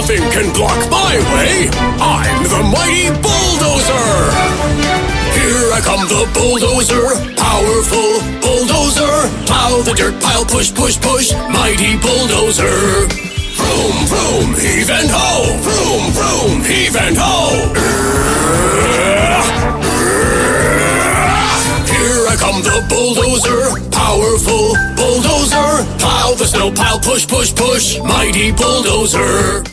Nothing can block my way. I'm the mighty Bulldozer. Here I come, the Bulldozer. Powerful Bulldozer. Plow the dirt pile, push, push, push. Mighty Bulldozer. Vroom, vroom, heave and ho. Vroom, vroom, heave and ho. Here I come, the Bulldozer. Powerful Bulldozer. Plow the snow pile, push, push, push. Mighty Bulldozer.